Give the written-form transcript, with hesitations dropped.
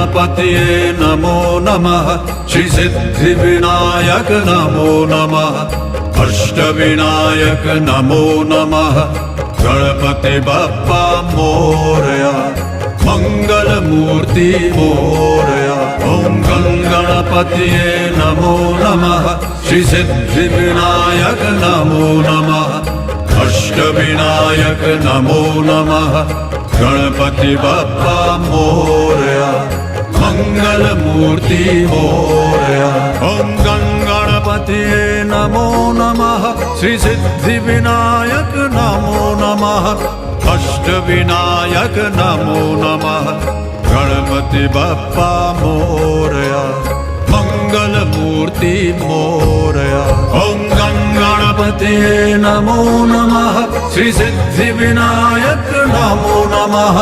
गणपतये नमो नमः श्री सिद्धि विनायक नमो नमः अष्टविनायक नमो नमः गणपति बप्पा मोरया मंगल मूर्ति मोरया। ओम गणपतये नमो नमः श्री सिद्धि विनायक नमो नमः अष्टविनायक नमो नमः गणपति बप्पा मोरया मंगल मूर्ति मोरया। ओम गणपतये नमो नमः श्री सिद्धि विनायक नमो नमः अष्टविनायक नमो नमः गणपति बप्पा मोरया मंगल मूर्ति मोरया। ओम गणपतये नमो नमः श्री सिद्धि विनायक नमो नमः